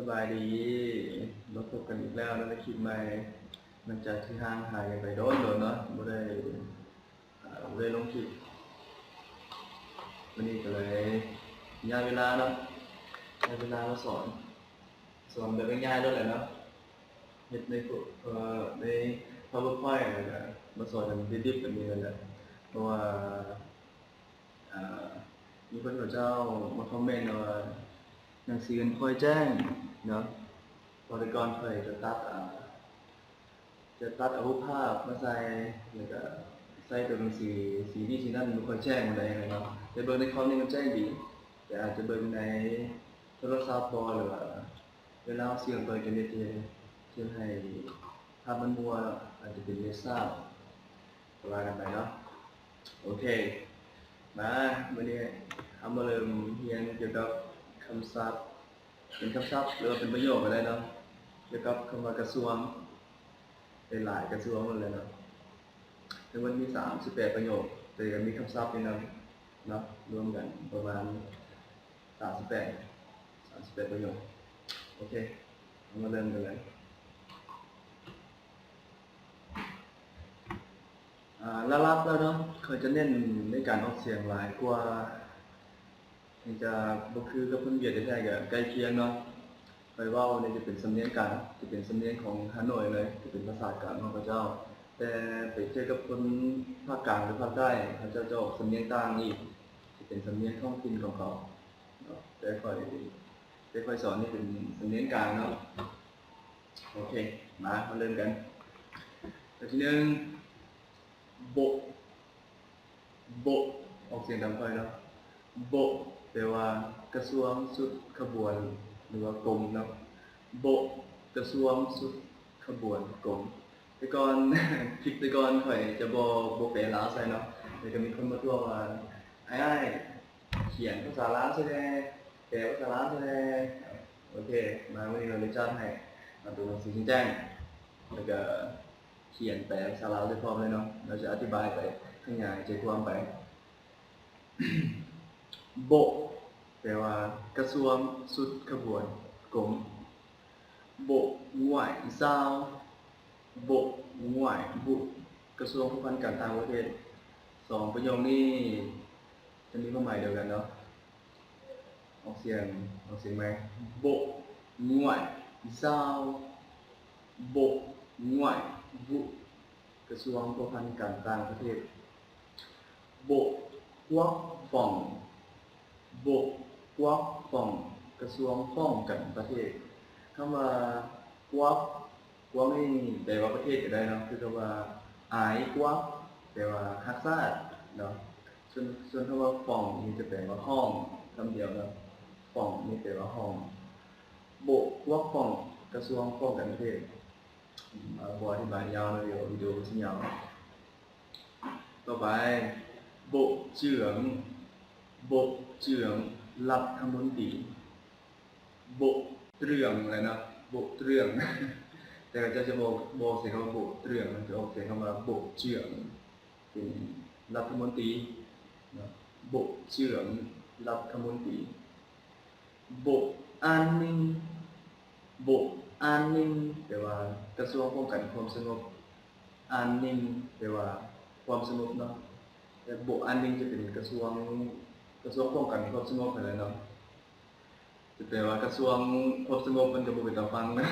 สบายดีมาพบกันอีกแล้วในคลิปใหม่หลังจากที่ห่างหายกันไปโดนเนาะไม่ได้ลงคลิปวันนี้ก็เลยย้ายเวลาเนาะย้ายเวลามาสอนแบบง่ายๆด้วยแหละเนาะเฮ็ดใน PowerPoint อะไรก็มาสอนกันดิบๆแบบนี้เลยแหละเพราะว่ามีคนเขาเจ้ามาคอมเมนต์ว่าหนังสือมันค่อยแจ้งเนาะบริกรเคยจะตัดเอารูปภาพมาใส่แล้วก็ใส่ตัวหนังสือสีนี้สีนั้นมันค่อยแจ้งมาได้เนาะแต่เบิ่งในคอมนี่มันแจ้งดีแต่อาจจะเบิ่งในโทรศัพท์บ่หรือว่าเวลาเสียงตัวอินเทอร์เน็ตที่ให้ภาพมันมัวอาจจะเป็นเม็ดซ่าว่ากันไปเนาะโอเคมาวันนี้เอามาเริ่มเรียนเกี่ยวกับคำศัพท์เป็นคำศัพท์หรือว่าเป็นประโยคก็ได้เนาะเกี่ยวกับคำว่ากระทรวงเป็นหลายกระทรวงหมดเลยเนาะถึงมันมี38ประโยคแต่ก็มีคำศัพท์นี่เนาะรวมกันประมาณ38ประโยคโอเคเอามาเริ่มกันเลยลับแล้วเนาะเขาจะเน้นในการออกเสียงหลายกว่าจะบ่คือกับเพิ่นเวียดได้ก็ใกล้เคียงเนาะไปเว้านี่จะเป็นสำเนียงกลางจะเป็นสำเนียงของฮานอยเลยจะเป็นภาษากลางของพระเจ้าแต่ไปเจอกับคนภาคกลางหรือภาคใต้เขาจะออกสำเนียงต่างอีกจะเป็นสำเนียงท้องถิ่นของเขาเนาะแต่ค่อยสอนนี่เป็นสำเนียงกลางเนาะโอเคมาเริ่มกันตัวที่1โบโบออกเสียงดังไปเนาะโบแปลว่ากระทรวงสุดขบวนหรือว่ากรมเนาะโบกระทรวงสุดขบวนกรมแต่ก่อน คลิปแต่ก่อนข่อยจะบ่แปลลาวใส่เนาะแต่ก็มีคนมาทั่วว่าไอ้เขียนภาษาลาวใช่แน่แปลภาษาลาวใช่แน่โอเคมาวันนี้เราเลยจัดให้มาดูหนังสือแจ้งแล้วก็เขียนแปลภาษาลาวได้พร้อมเลยเนาะเราจะอธิบายไปให้ง่ายใจความไป โบแปลว่ากระทรวงสุดขบวนกรมโบง่วยซาวโบง่วยบุกระทรวงผู้พันการต่างประเทศ2ประโยคนี้จะมีความหมายเดียวกันเนาะออกเสียงไหมโบง่วยซาวโบง่วยบุกระทรวงผู้พันการต่างประเทศโบกวักฟ่องโบกวักฟ่องกระทรวงป้องกันประเทศคำว่ากวักนี่แปลว่าประเทศก็ได้เนาะคือคำว่าอายกวักแปลว่าฮักษาเนาะส่วนคำว่าฟ่องนี่จะแปลว่าห้องคำเดียวเนาะฟ่องนี่แปลว่าห้องโบกวักฟ่องกระทรวงป้องกันประเทศบอธิบายยาวเลยเดี๋ยววิดีโอชิ้นยาวต่อไปโบเจืองโบเจืองรัฐมนตรีโบเตรืองอะไรนะโบเตรือง แต่ก็จะบอกเสียงคำว่าโบเตรืองมันจะออกเสียงคำว่าโบเจืองเป็นรัฐมนตรีนะโบเจืองรัฐมนตรีโบอันนิ่งโบอันนิ่งแปลว่ากระทรวงป้องกันความสงบอันนิ่งแปลว่าความสงบเนาะแต่โบอันนิ่งจะเป็นกระทรวงป้องกันความสงบอะไรเนาะจะแปลว่ากระทรวงความสงบมันก็บ่เป็นตาฟังนะ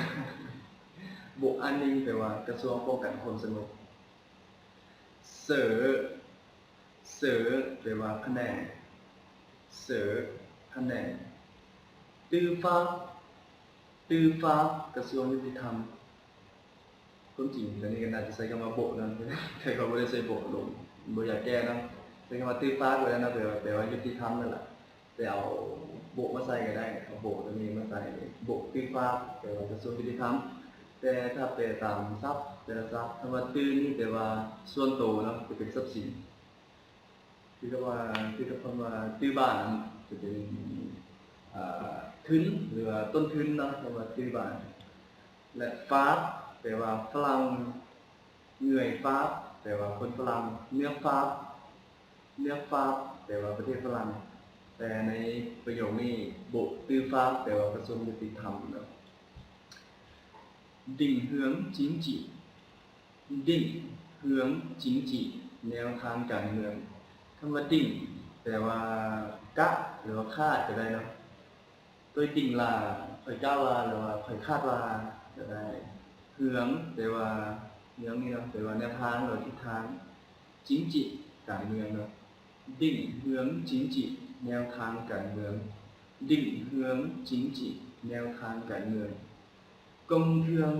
โบอันนิ่งแปลว่ากระทรวงป้องกันความสงบเสอแปลว่าคะแนนเสอคะแนนตื้อฟ้ากระทรวงยุติธรรมคนจริงตอนนี้ก็น่าจะใช้คำว่าโบนะแต่เขาไม่ได้ใช้โบลงบ่อยากแก้นะใช้คำว่าตื้อฟ้าไว้แล้วนะแปลว่ายุติธรรมนั่นแหละแต่เอาโบมาใส่ก็ได้เอาโบตัวนี้มาใส่โบตื้อฟ้าแปลว่ากระทรวงยุติธรรมแต่ถ้าแปลตามศัพท์แต่ละศัพท์คำว่าตื้อนี่แปลว่าส่วนตัวเนาะจะเป็นทรัพย์สินคือคำว่าตื้อบ้านจะเป็นทุนหรือว่าต้นทุนเนาะคำว่าตื้อบ้านและฟ้าแปลว่าฝรั่งเหนื่อยฟ้าแปลว่าคนฝรั่งเนื้อฟ้าแปลว่าประเทศฝรั่งแต่ในประโยคนี้โบตื้อฟ้าแปลว่ากระทรวงยุติธรรมเนาะ ดิ่งเหืองจิงจีดิ่งเหืองจิงจีแนวทางการเมืองคำว่าดิ่งแปลว่ากะหรือว่าคาดก็ได้เนาะตัวดิ่งลาคอยก้าวลาหรือว่าคอยคาดลาก็ได้เหืองแปลว่าเหืองนี่เนาะแปลว่าแนวทางหรือทิศทางจิงจีการเมืองเนาะดิ่งเหืองจิงจีแนวทางการเมืองดิ่งเหืองจิงจีแนวทางการเมืองกงเทือง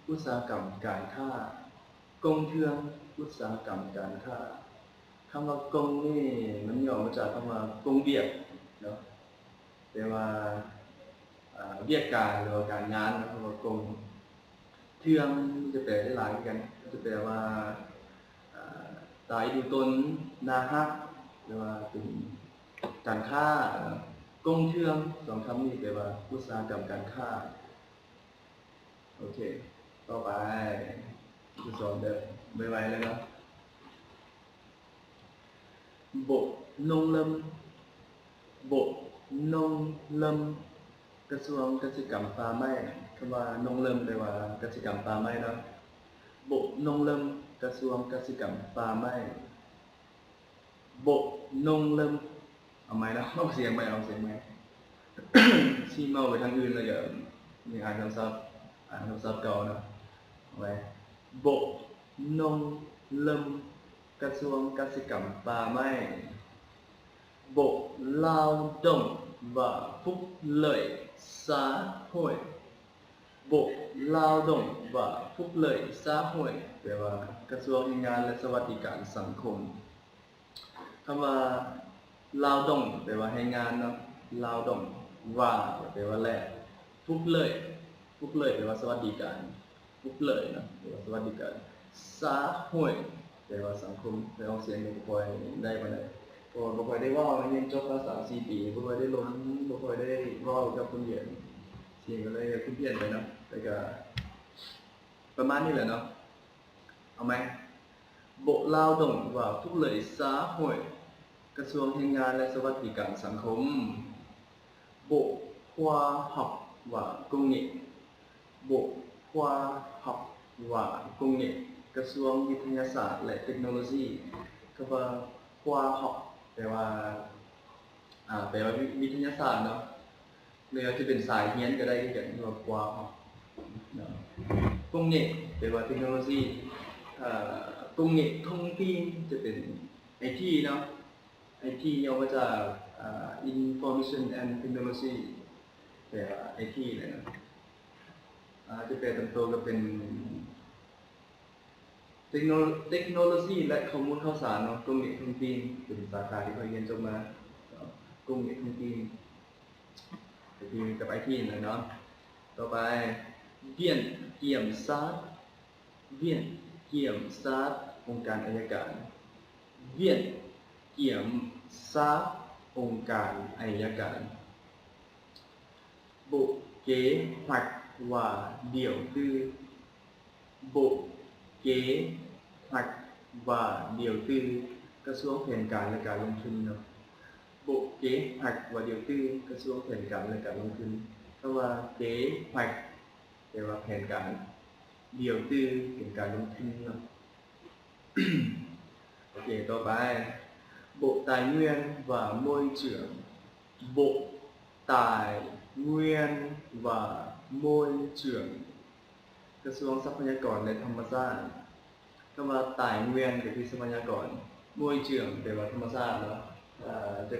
อุตสาหกรรมการค้ากงเทืองอุตสาหกรรมการค้าคำว่ากงนี่มันย่อมาจากคำว่ากงเวียกเนาะแปลว่าเวียกการหรือว่าการงานนะคำว่ากงเทืองจะแปลได้หลายกันจะแปลว่าตายดูตนนาฮักหรือว่าเป็นการค้ากงเทืองสองคำนี้แปลว่าอุตสาหกรรมการค้าโอเคต่อไปคือสอนแบบไวๆเลยเนาะbộ nông lâm กระทรวงเกษตรกรรมป่าไม้คำว่านงเริ่มแปลว่าเกษตรกรรมป่าไม้เนาะbộ nông lâm กระทรวงเกษตรกรรมป่าไม้ bộ nông lâm เอาไหมนะเอาเสียงไหมชี้เมาไปทางอื่นเลยอย่ามีอ่านคำศัพท์เก่านะเอาไว้ bộ nông lâm กระทรวงเกษตรกรรมป่าไม้ bộ lao động và phúc lợi xã hội bộ lao động và phúc lợi xã hội แปลว่ากระทรวงแรงงานและสวัสดิการสังคมคำว่าลาวดงแปลว่าแรงงานเนาะลาวดงว่าแปลว่าแลกฟุกเลยแปลว่าสวัสดิการฟุกเลยนะแปลว่าสวัสดิการสาห่วยแปลว่าสังคมแปลว่าเสียงบ่ค่อยได้ปานใดบ่ค่อยได้เว้าเรียนจบมา3-4 ปีบ่ค่อยได้ลงบ่ค่อยได้เว้ากับคนเรียนเสียงก็เลยเพี้ยนไปเนาะแต่ก็ประมาณนี้แหละเนาะเอาไหมbộ lao động và phúc lợi xã hội กระทรวงแรงงานและสวัสดิการสังคม bộ khoa học và công nghệ bộ khoa học và công nghệ กระทรวงวิทยาศาสตร์และเทคโนโลยีคำว่า khoa học แปลว่าวิทยาศาสตร์เนาะหรือจะเป็นสายเรียนก็ได้ที่เรียกว่า khoa học เนาะcông nghệ แปลว่าเทคโนโลยีcông nghệ thông tin จะเป็น IT เนาะ IT ย่อมาจาก Information and Technology แปลว่า IT เลยนะจะแปลตามตัวก็เป็นเทคโนโลยีและข้อมูลข่าวสารเนาะกงเnghệ thông tin เป็นสาขาที่เขาเรียนจบมากงเnghệ thông tin กับ IT นะเนาะต่อไปViện Kiểm sát องค์การอัยการ Viện Kiểm sát องค์การอัยการ Bộ Kế hoạch và Đầu tư Bộ Kế hoạch và Đầu tư กระทรวงแผนการและการลงทุนเนาะ Bộ Kế hoạch và Đầu tư กระทรวงแผนการและการลงทุนคำว่า Kế hoạch แปลว่าแผนการเดี่ยวตื้อเป็นการลงทุนเนาะ โอเคต่อไป Bộ Tài nguyên và Môi trường Bộ Tài nguyên và Môi trường กระทรวงทรัพยากรและธรรมชาติคำว่าตายเวียนก็คือทรัพยากรมวยเจืองแปลว่าธรรมชาติเนาะจะ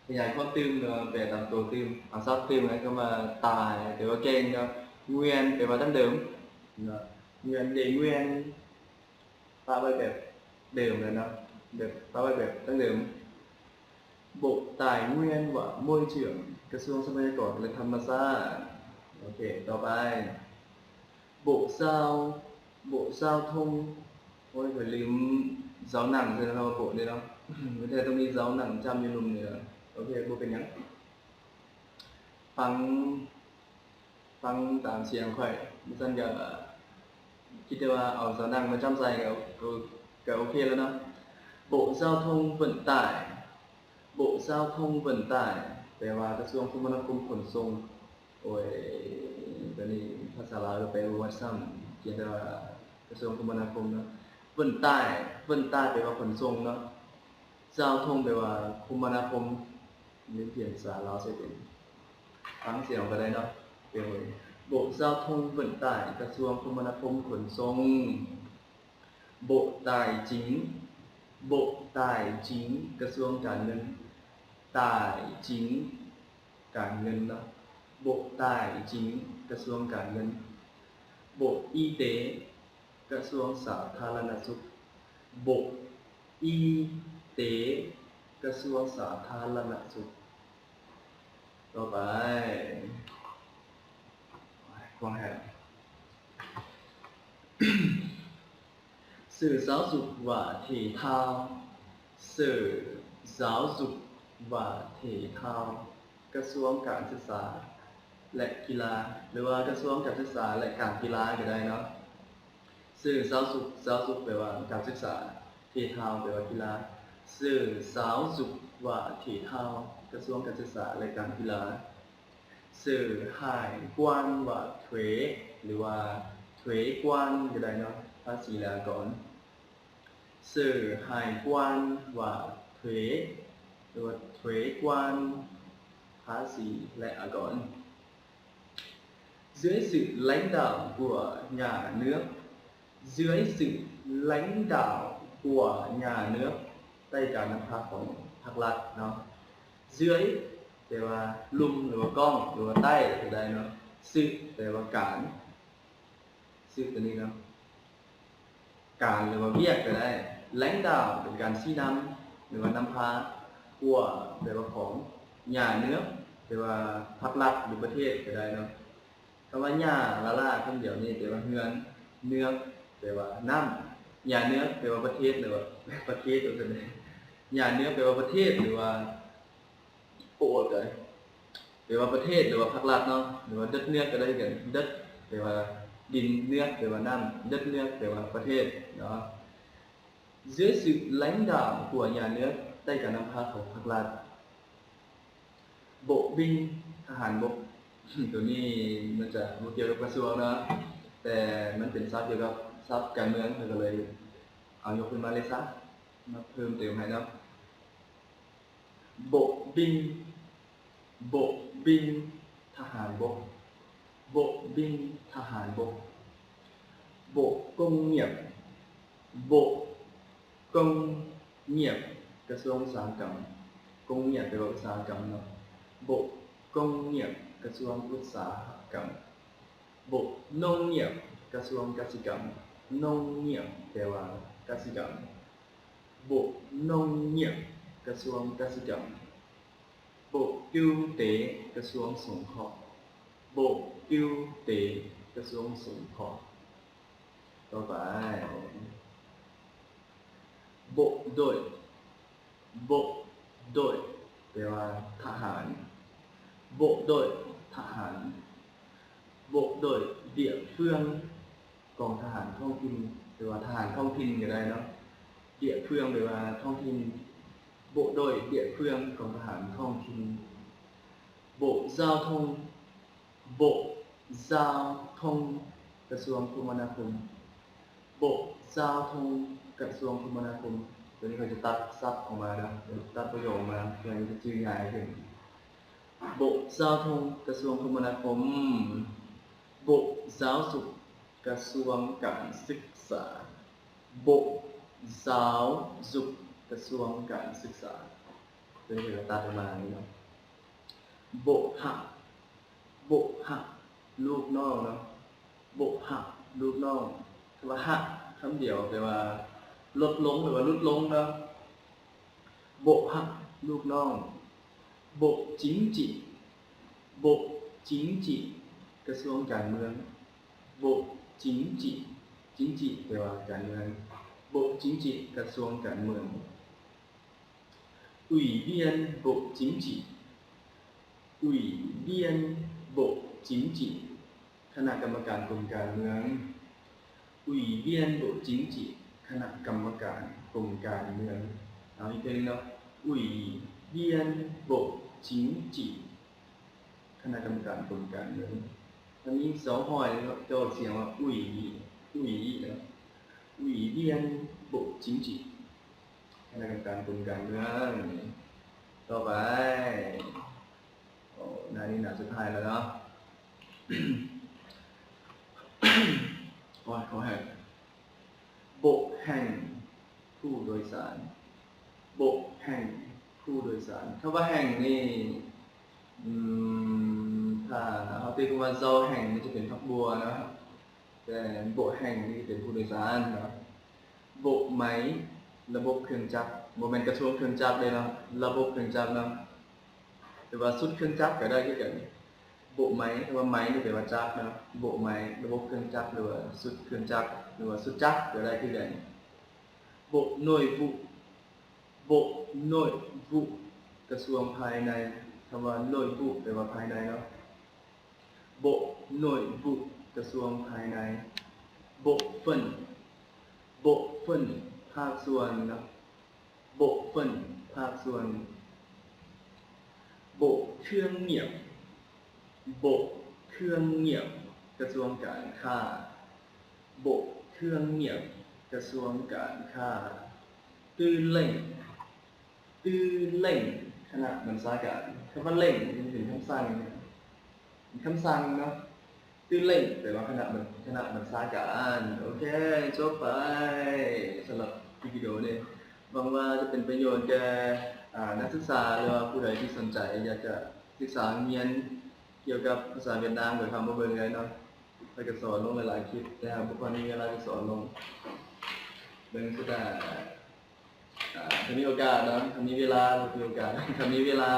ขยายความตื้มเนาะแปลตามตัวตื้มเอาซับตื้มแล้วก็มาตายแปลว่าเก่งเนาะเวียนแปลว่าดั้งเดิมเนาะเวียนเดเวียนปาไว้แบบเดิมเลยเนาะแบบปาไว้แบบดั้งเดิมbộ tài nguyên và môi trường กระทรวงทรัพยากรและธรรมชาติโอเคต่อไปbộ giao thông โอ้ยอย่าลืมเสาหนังใช่ไหมครับโบนี่เนาะไม่ใช่ต้องมีเสาหนังจำอยู่ลุมเนี่ยโอเคโบเป็นยังฟังตามเสียงค่อยไม่สั้นก็คิดว่าเอาเสาหนังมาจำใส่ก็โอเคแล้วเนาะ bộ giao thông vận tải bộ giao thông vận tải แปลว่ากระทรวงคมนาคมขนส่งโอ้ย ตัวนี้ภาษาลาวเราไปวัดซ้ำเขียนว่ากระทรวงคมนาคมเนาะเบิ่นใต้แปลว่าขนส่งเนาะเจ้าทงแปลว่าคมนาคมนี่เปลี่ยนภาษาลาวใส่เป็นฟังเสียงก็ได้เนาะเป็นbộ giao thông vận tải กระทรวงคมนาคมขนส่ง bộ tài chính bộ tài chính กระทรวงการเงิน tài chính การเงินเนาะ bộ tài chính กระทรวงการเงิน bộ y tế กระทรวงสาธารณสุข bộ y tế กระทรวงสาธารณสุขต่อไปฟังให้Sở Giáo dục và Thể thao Sở Giáo dục và Thể thao กระทรวงการศึกษาและกีฬาหรือว่ากระทรวงการศึกษาและการกีฬาก็ได้เนาะสื่อgiáo dụcแปลว่าการศึกษาเทธาแปลว่ากีฬาสื่อgiáo dục và Thể thao กระทรวงการศึกษาและการกีฬาสื่อhải quan và thuế หรือว่า thuế quan ก็ได้เนาะภาษีและก่อน Sở Hải quan và thuế หรือว่า thuế quan ภาษีและก่อน Dưới sự lãnh đạo của nhà nước Dưới sự lãnh đạo của nhà nước ใต้การนำพาของภาครัฐเนาะ Dưới แปลว่าลุ่มหรือว่าก้องหรือว่าใต้ก็ได้เนาะ Sự แปลว่าการ Sự ตัวนี้เนาะการหรือว่าเวียกก็ได้lãnh đạo เป็นการชี้นำหรือว่านำพากัวแปลว่าของญาเนื้อแปลว่าพรรครัฐหรือประเทศก็ได้เนาะคำว่าญาละล่าคำเดียวนี่แปลว่าเฮือนเนื้อแปลว่าน้ำญาเนื้อแปลว่าประเทศหรือว่าประเทศตัวนี้ญาเนื้อแปลว่าประเทศหรือว่าโอ้เลยแปลว่าประเทศหรือว่าพรรครัฐเนาะหรือว่าđất nướcก็ได้กันđấtแปลว่าดินเนื้อแปลว่าน้ำđất nướcแปลว่าประเทศเนาะDưới sự lãnh đạo của nhà nước ใต้การนำพาของพรรครัฐ Bộ binh ทหารบก ตัวนี้มันจะเกี่ยวกับกระทรวงนะแต่มันเป็นศัพท์เกี่ยวกับศัพท์การเมืองก็เลยเอายกขึ้นมาเลยซะมาเพิ่มเติมให้นะ Bộ binh Bộ binh ทหารบก Bộ binh ทหารบก Bộ công nghiệp Bộ công nghiệp กระทรวงอุตสาหกรรม công nghiệp แปลว่าอุตสาหกรรมเนาะ Bộ công nghiệp กระทรวงอุตสาหกรรม Bộ nông nghiệp กระทรวงเกษตรกรรม nông nghiệp แปลว่าเกษตรกรรม Bộ nông nghiệp กระทรวงเกษตรกรรม Bộ kinh tế กระทรวงสงเคราะห์ Bộ kinh tế กระทรวงสงเคราะห์ต่อไปbộ đội bộ đội แปลว่าทหาร bộ đội ทหาร bộ đội địa phương กองทหารท้องถิ่นหรือว่าทหารท้องถิ่นก็ได้เนาะ địa phương แปลว่าท้องถิ่น bộ đội địa phương กองทหารท้องถิ่น bộ giao thông bộ giao thông กระทรวงคมนาคม bộ giao thông กระทรวงคมนาคมตัวนี้เขาจะตัดซับออกมานะตัดประโยคมาเพื่อจะชื่อง่ายขึ้น Bộ Giao thông กระทรวงคมนาคม Bộ Giáo dục กระทรวงการศึกษา Bộ Giáo dục กระทรวงการศึกษาตัวนี้เขาตัดออกมาเนาะ Bộ học Bộ học ลูกน้องเนาะ Bộ học ลูกน้องคำว่าหักคำเดียวแปลว่าลดลงหรือว่าลดลงนะโบหักลูกน้องโบจิงจิโบจิงจิกระทรวงการเมืองโบจิงจิจิงจิแปลว่าการเมืองโบจิงจิกระทรวงการเมืองủy viên bộ chính trị ủy viên bộ chính trị คณะกรรมการกรมการเมืองủy viên bộ chính trị คณะกรรมการกรมการเมืองเอาอีกทีนึงเนาะủy viên bộ chính trị คณะกรรมการกรมการเมือง มันมีสองหอยนะครับจะออกเสียงว่าอุ้ยอุ้ยนะอุ้ยเรียนบุจิงจิคณะกรรมการกลุ่มการเมืองต่อไปโอ้หน้านี้หน้าสุดท้ายแล้วเนาะ โอ้ยขอแหกบกแห่งผู้โดยสารบกแห่งผู้โดยสารคำว่าแห่งนี่ถ้าเขาตีกันว่าโซแห่งนี่จะเป็นพักบัวนะครับแต่บกแห่งนี่เป็นผู้โดยสารเนาะบกไหมระบบเครื่องจักรโมเมนต์กระทรวงเครื่องจักรเลยเนาะระบบเครื่องจักรเนาะหรือว่าสุดเครื่องจักรก็ได้ที่กันโบกไหมหรือว่าไหมนี่แปลว่าจักรเนาะโบกไหมระบบเครื่องจักรหรือว่าสุดเครื่องจักรหรือว่าสุดจักรก็ได้ที่กันโบกหน่วยบุโบกหน่วยบุกระทรวงภายในคำว่าหน่วยบุแปลว่าภายในเนาะโบกหน่วยบุกระทรวงภายในโบกเฟินโบกเฟินภาคส่วนนะโบกเฟินภาคส่วนโบกเครื่องเงียบโบกเครื่องเงียบกระทรวงการค้าโบกเครื่องเงียบกระทรวงการค้าตื้อเล่งตื้อเล่งขณะมันสาการคำว่าเล่งมันเป็นคำสั่งเป็นคำสั่งเนาะตื้อเล่งแต่ว่าขณะมันสาการโอเคจบไปสำหรับวิดีโอนี้หวังว่าจะเป็นประโยชน์แก่นักศึกษาหรือว่าผู้ใดที่สนใจอยากจะศึกษาเรียนเกี่ยวกับภาษาเวียดนามหรือคำว่าเบิ่งเลยเนาะไปก็สอนลงหลายๆคลิปแต่บุคคลนี้เวลาจะสอนลงเบิ่งสุดาถ้ามีโอกาสเนาะถ้ามีเวลามีโอกาสถ้ามีเวลา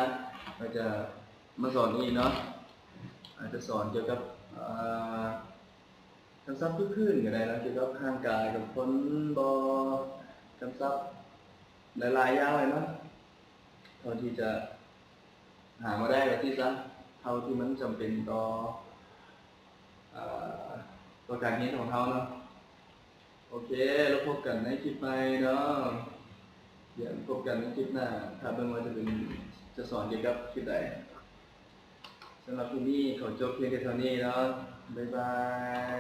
เราจะมาสอนอีกเนาะอาจจะสอนเกี่ยวกับคำศัพท์พื้นๆก็ได้นะเกี่ยวกับทางกายกับคนบอคำศัพท์หลายๆอย่างเลยเนาะเท่าที่จะหามาได้แบบที่ซะเท่าที่มันจำเป็นต่อการเรียนของเขาเนาะโอเคแล้วพบกันในคลิปใหม่เนาะเดี๋ยวพบกันในคลิปหน้าถ้าเบิ่งว่าจะสอนเกี่ยวกับคลิปใดสำหรับที่นี่ขอจบเพียงแค่เท่านี้เนาะบ๊ายบาย